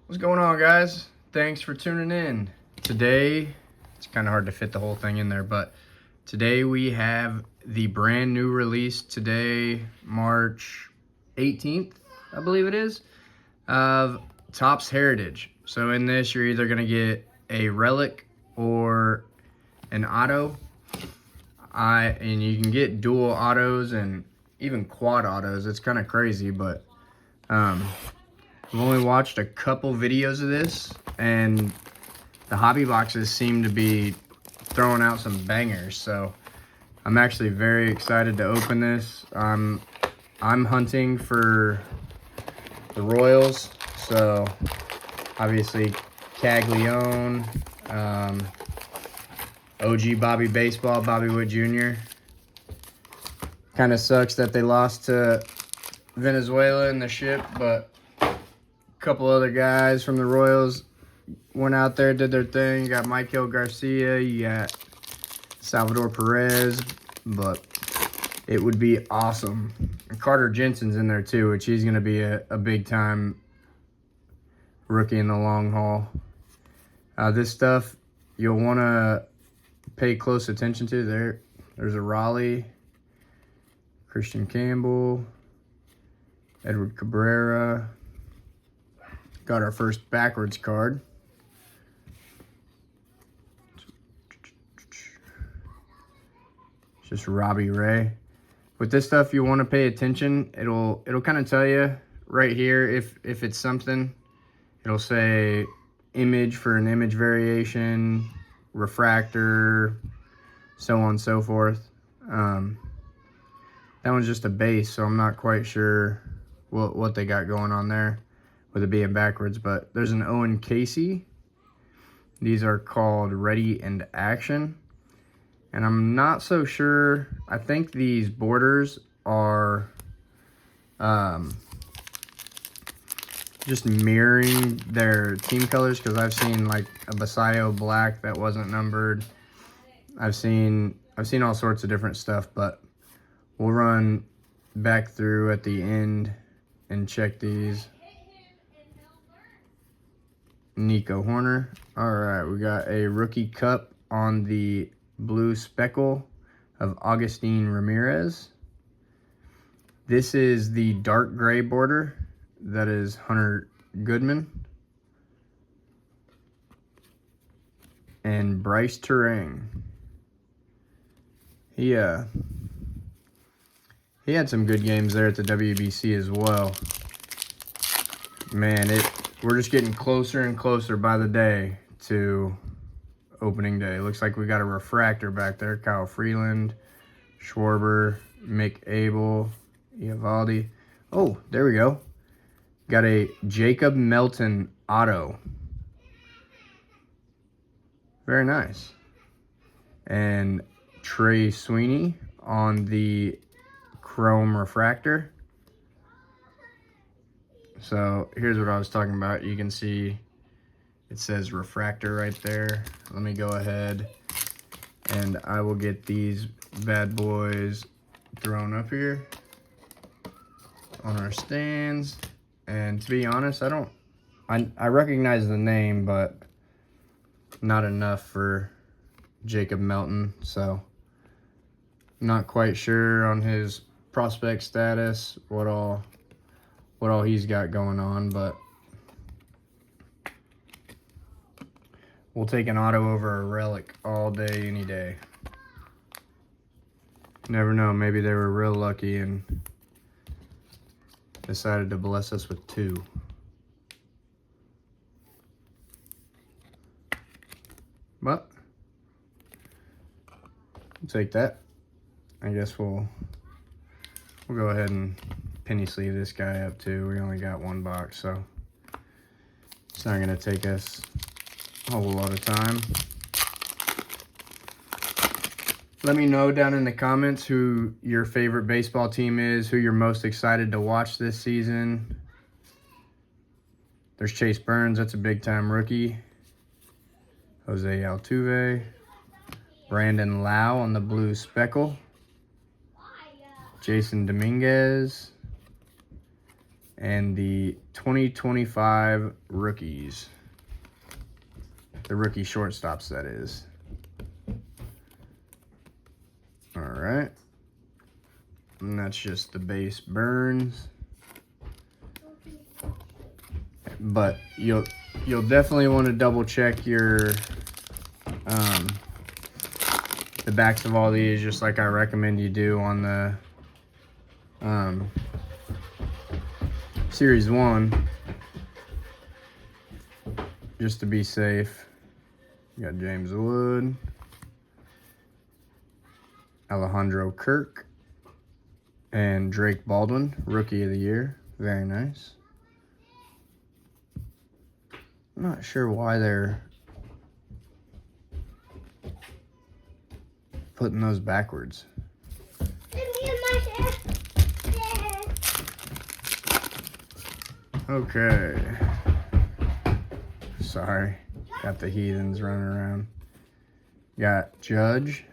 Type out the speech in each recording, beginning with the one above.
What's going on, guys? Thanks for tuning in. Today, it's kind of hard to fit the whole thing in there, but today we have the brand new release today, March 18th, I believe it is, of Topps Heritage. So in this, you're either going to get a relic or an auto. And you can get dual autos and even quad autos. It's kind of crazy, but I've only watched a couple videos of this, and the hobby boxes seem to be throwing out some bangers. So I'm actually very excited to open this. I'm hunting for the Royals, so obviously Caglianone, OG Bobby Baseball, Bobby Wood Jr. Kind of sucks that they lost to Venezuela in the ship, but a couple other guys from the Royals went out there, did their thing. You got Michael Garcia, you got Salvador Perez, but it would be awesome. And Carter Jensen's in there too, which he's going to be a big-time rookie in the long haul. This stuff you'll want to pay close attention to. There's a Raleigh, Christian Campbell, Edward Cabrera. Got our first backwards card. It's just Robbie Ray. With this stuff, you want to pay attention. It'll kind of tell you right here if it's something. It'll say image for an image variation, refractor, so on and so forth. That one's just a base, so I'm not quite sure what they got going on there with it being backwards, but there's an Owen Casey. These are called Ready and Action, and I'm not so sure. I think these borders are just mirroring their team colors, because I've seen like a Basayo black that wasn't numbered. I've seen all sorts of different stuff, but we'll run back through at the end and check these. Nico Horner. All right, we got a rookie cup on the blue speckle of Augustine Ramirez. This is the dark gray border. That is Hunter Goodman. And Bryce Terang. He had some good games there at the WBC as well. Man, we're just getting closer and closer by the day to opening day. Looks like we got a refractor back there. Kyle Freeland, Schwarber, Mick Abel, Eovaldi. Oh, there we go. Got a Jacob Melton auto. Very nice. And Trey Sweeney on the chrome refractor. So here's what I was talking about. You can see it says refractor right there. Let me go ahead and I will get these bad boys thrown up here on our stands. And to be honest, I recognize the name, but not enough for Jacob Melton. So not quite sure on his prospect status, what all he's got going on, but we'll take an auto over a relic all day, any day. Never know, maybe they were real lucky and decided to bless us with two. But we'll take that. I guess we'll go ahead and penny sleeve this guy up too. We only got one box, so it's not going to take us a whole lot of time. Let me know down in the comments who your favorite baseball team is, who you're most excited to watch this season. There's Chase Burns, that's a big-time rookie. Jose Altuve. Brandon Lau on the blue speckle. Jason Dominguez. and the 2025 rookies. The rookie shortstops, that is. All right. And that's just the base Burns. But you'll definitely want to double check your the backs of all these, just like I recommend you do on the Series 1, just to be safe. You got James Wood, Alejandro Kirk, and Drake Baldwin, Rookie of the Year. Very nice. I'm not sure why they're putting those backwards. Okay. Sorry. Got the heathens running around. Got Judge.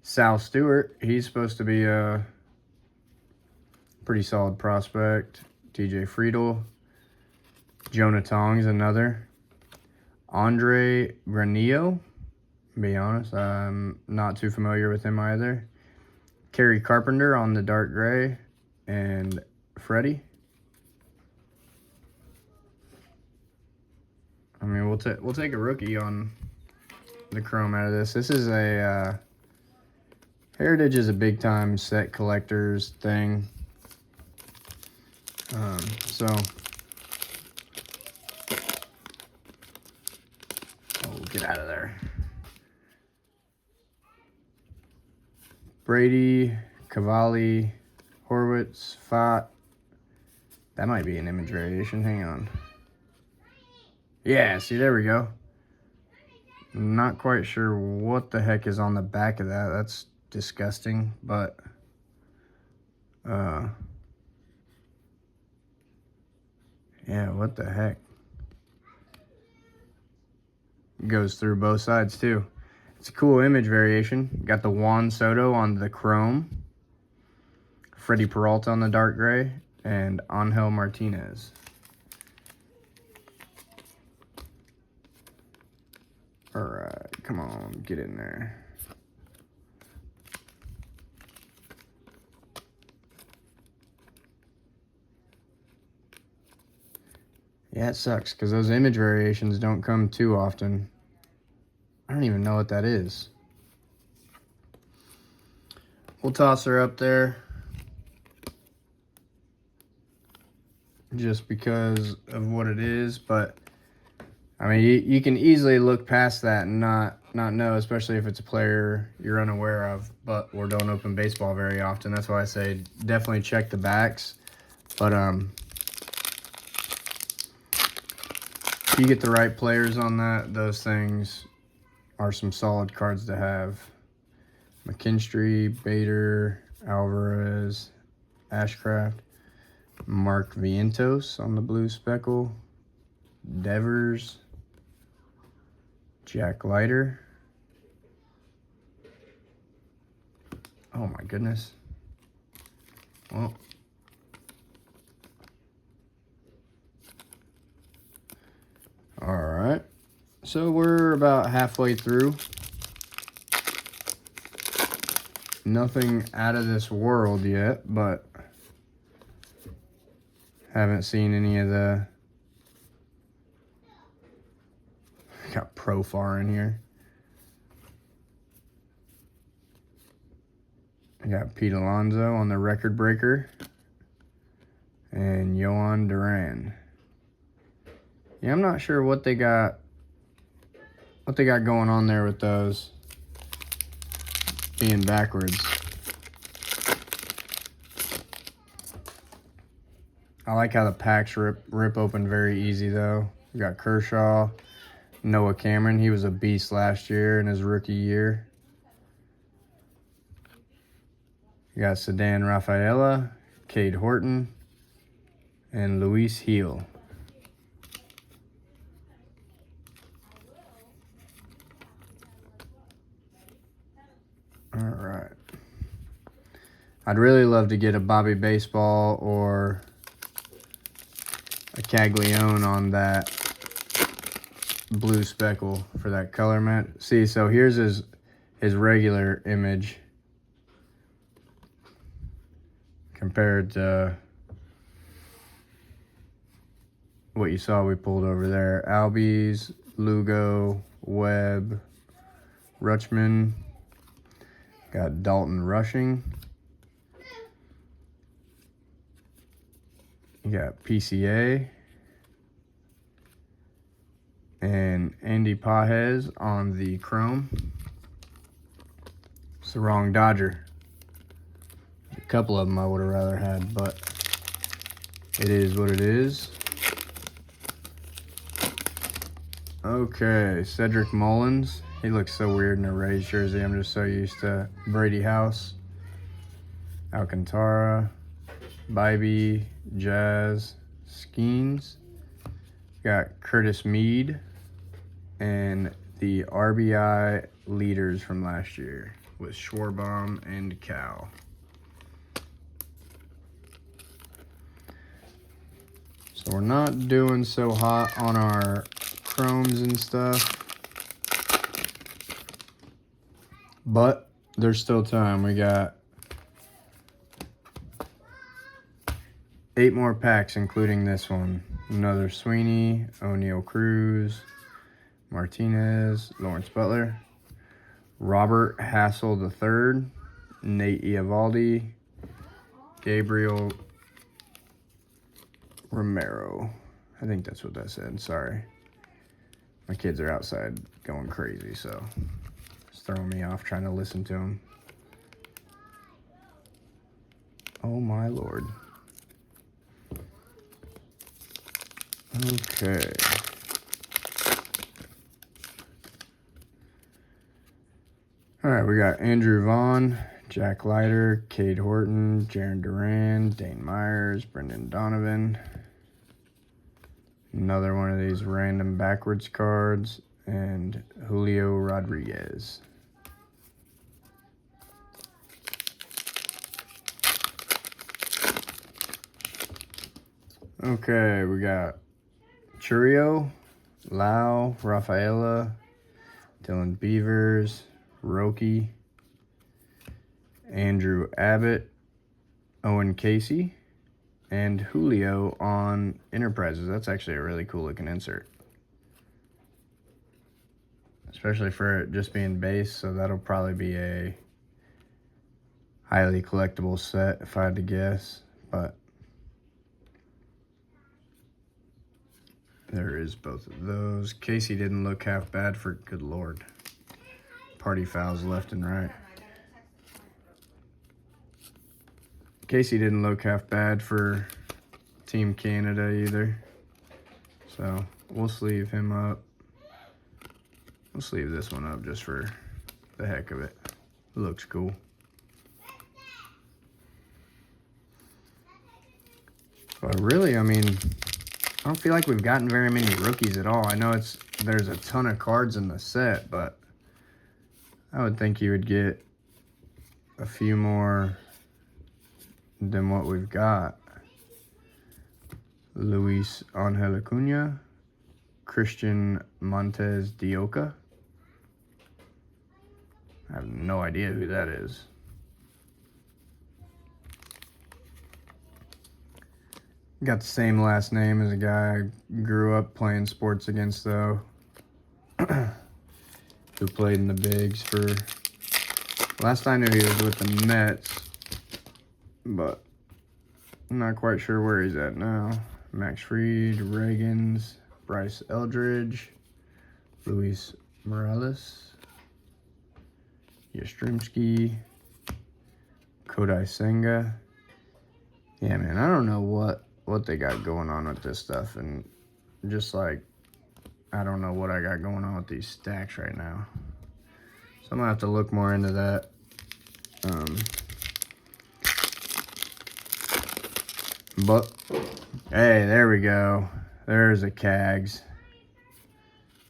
Sal Stewart. He's supposed to be a pretty solid prospect. TJ Friedel. Jonah Tong's another. Andre Granillo. Be honest, I'm not too familiar with him either. Kerry Carpenter on the dark gray. And Freddie. I mean, we'll take a rookie on the chrome out of this. This is a Heritage is a big time set collectors thing. So get out of there. Brady, Cavalli, Horwitz, Fott. That might be an image variation. Hang on. Yeah, see, there we go. Not quite sure what the heck is on the back of that. That's disgusting, but yeah, what the heck? Goes through both sides too. It's a cool image variation. Got the Juan Soto on the chrome, Freddie Peralta on the dark gray, and Angel Martinez. All right, come on, get in there. Yeah, it sucks because those image variations don't come too often. I don't even know what that is. We'll toss her up there just because of what it is, but I mean, you can easily look past that and not know, especially if it's a player you're unaware of, but or don't open baseball very often. That's why I say definitely check the backs. But if you get the right players on that, those things are some solid cards to have. McKinstry, Bader, Alvarez, Ashcraft, Mark Vientos on the blue speckle, Devers, Jack Leiter. Oh my goodness. Well, all right. So we're about halfway through. Nothing out of this world yet, but haven't seen any of the... Got Profar in here. I got Pete Alonso on the record breaker. And Yohan Duran. Yeah, I'm not sure what they got going on there with those being backwards. I like how the packs rip open very easy though. We got Kershaw, Noah Cameron. He was a beast last year in his rookie year. You got Sedan Rafaela, Cade Horton, and Luis Heel. All right. I'd really love to get a Bobby Baseball or a Caglianone on that blue speckle for that color match. See, so here's his regular image compared to what you saw we pulled over there. Albies, Lugo, Webb, Rutschman. Got Dalton Rushing. You got PCA. And Andy Pajes on the chrome. It's the wrong Dodger. A couple of them I would have rather had, but it is what it is. Okay, Cedric Mullins. He looks so weird in a Rays jersey. I'm just so used to Brady House, Alcantara, Bybee, Jazz, Skeens. Got Curtis Mead and the RBI leaders from last year with Schwarbaum and Cal. So we're not doing so hot on our chromes and stuff, but there's still time. We got 8 more packs, including this one. Another Sweeney, O'Neal Cruz, Martinez, Lawrence Butler, Robert Hassel III, Nate Eovaldi, Gabriel Romero. I think that's what that said. Sorry. My kids are outside going crazy, so it's throwing me off trying to listen to them. Oh my Lord. Okay. All right, we got Andrew Vaughn, Jack Leiter, Cade Horton, Jaron Duran, Dane Myers, Brendan Donovan. Another one of these random backwards cards, and Julio Rodriguez. Okay, we got Churio, Lau, Rafaela, Dylan Beavers, Roki, Andrew Abbott, Owen Casey, and Julio on Enterprises. That's actually a really cool looking insert, especially for it just being base, so that'll probably be a highly collectible set if I had to guess, but there is both of those. Casey didn't look half bad for, good Lord, party fouls left and right. Casey didn't look half bad for Team Canada either. So we'll sleeve him up. We'll sleeve this one up just for the heck of it. It looks cool. But really, I mean, I don't feel like we've gotten very many rookies at all. I know there's a ton of cards in the set, but I would think you would get a few more than what we've got. Luis Angel Acuna, Christian Montes de Oca. I have no idea who that is. Got the same last name as a guy I grew up playing sports against, though, who played in the bigs for, last I knew he was with the Mets, but I'm not quite sure where he's at now. Max Fried, Reagans, Bryce Eldridge, Luis Morales, Yastrzemski, Kodai Senga. Yeah, man, I don't know what they got going on with this stuff, and just like, I don't know what I got going on with these stacks right now. So I'm gonna have to look more into that. But hey, there we go. There's a Cags.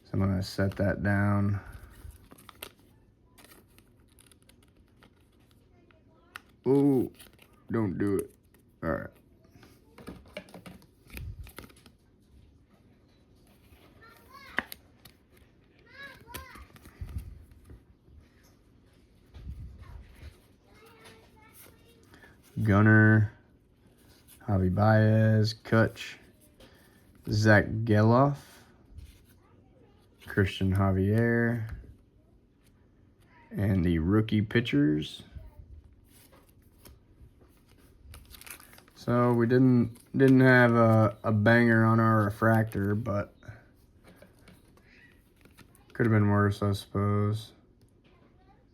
So I'm gonna set that down. Ooh, don't do it. All right. Gunner, Javi Baez, Kutch, Zach Geloff, Christian Javier, and the rookie pitchers. So we didn't have a banger on our refractor, but could have been worse, I suppose.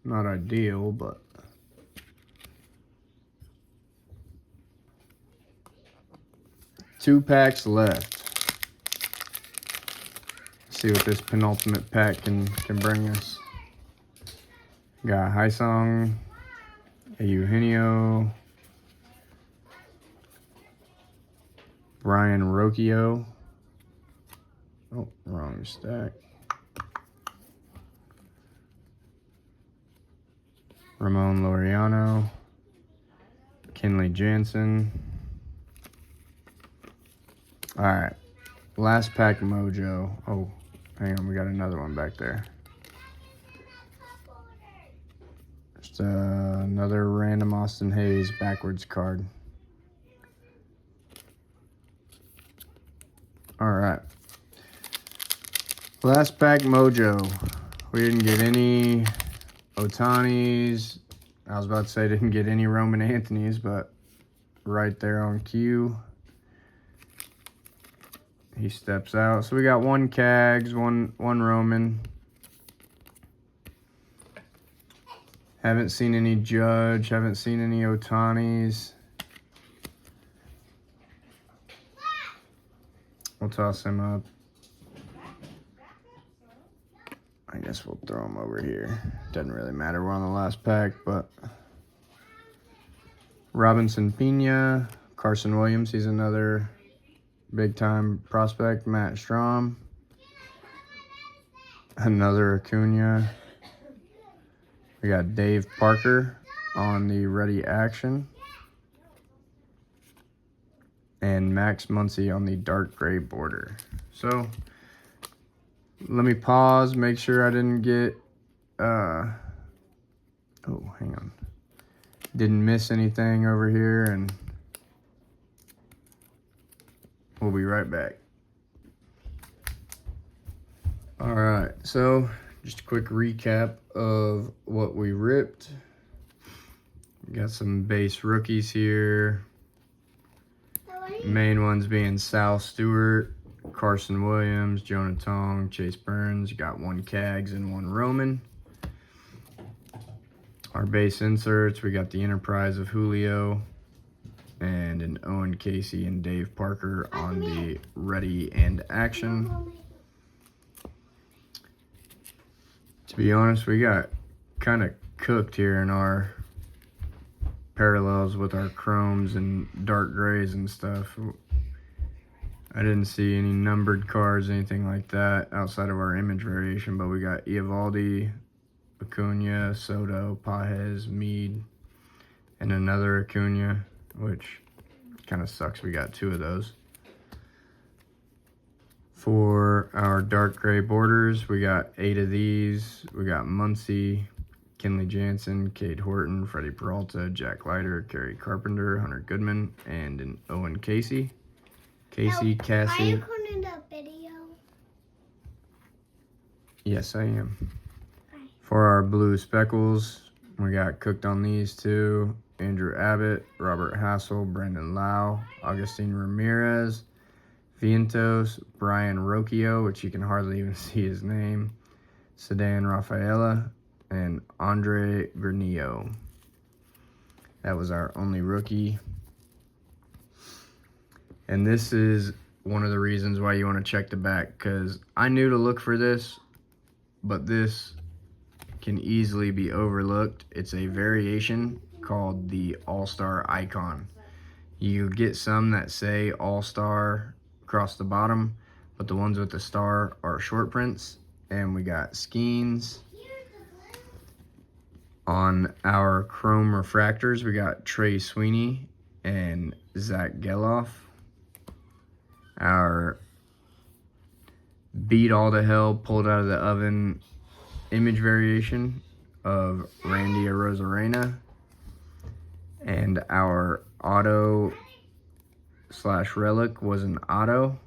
Not ideal, but two packs left. See what this penultimate pack can bring us. Got Haisong, Eugenio, Brian Rocchio. Oh, wrong stack. Ramon Laureano, Kenley Jansen. All right, last pack mojo. Oh, hang on, we got another one back there. Just another random Austin Hayes backwards card. All right, last pack mojo. We didn't get any Otanis. I was about to say didn't get any Roman Anthony's, but right there on cue, he steps out. So we got one Cags, one Roman. Haven't seen any Judge. Haven't seen any Otanis. We'll toss him up. I guess we'll throw him over here. Doesn't really matter. We're on the last pack, but Robinson Pena, Carson Williams, he's another big-time prospect. Matt Strahm, another Acuna. We got Dave Parker on the ready action, and Max Muncy on the dark gray border. So let me pause, make sure I didn't get, oh, hang on. Didn't miss anything over here, and we'll be right back. All right, so just a quick recap of what we ripped. We got some base rookies here. Main ones being Sal Stewart, Carson Williams, Jonah Tong, Chase Burns. You got one Cags and one Roman. Our base inserts, we got the Enterprise of Julio and an Owen Casey and Dave Parker on the ready and action. To be honest, we got kind of cooked here in our parallels with our chromes and dark grays and stuff. I didn't see any numbered cards, anything like that outside of our image variation, but we got Eovaldi, Acuna, Soto, Pajes, Mead, and another Acuna, which kind of sucks. We got two of those. For our dark gray borders, we got 8 of these. We got Muncy, Kenley Jansen, Cade Horton, Freddie Peralta, Jack Leiter, Kerry Carpenter, Hunter Goodman, and an Owen Casey. Casey, Cassie. Are you recording the video? Yes, I am. For our blue speckles, we got cooked on these two. Andrew Abbott, Robert Hassel, Brandon Lau, Augustine Ramirez, Vientos, Brian Rocchio, which you can hardly even see his name, Sedan Rafaela, and Andre Granillo. That was our only rookie. And this is one of the reasons why you want to check the back, because I knew to look for this, but this can easily be overlooked. It's a variation called the All-Star Icon. You get some that say All-Star across the bottom, but the ones with the star are short prints. And we got Skeens. On our chrome refractors, we got Trey Sweeney and Zach Geloff. Our beat all to hell, pulled out of the oven image variation of Randy Arozarena. And our auto slash relic was an auto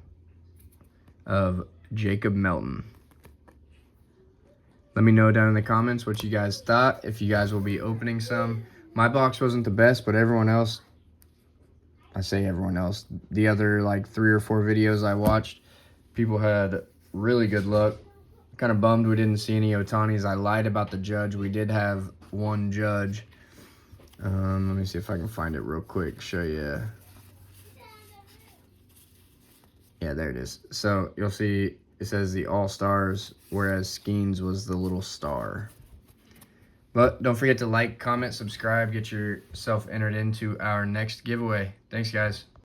of Jacob Melton. Let me know down in the comments what you guys thought, if you guys will be opening some. My box wasn't the best, but everyone else, I say everyone else, the other like 3 or 4 videos I watched, people had really good luck. Kind of bummed we didn't see any Otanis. I lied about the judge. We did have one judge. Let me see if I can find it real quick, show you. Yeah, there it is. So you'll see it says the All-Stars, whereas Skeens was the little star. But don't forget to like, comment, subscribe, get yourself entered into our next giveaway. Thanks, guys.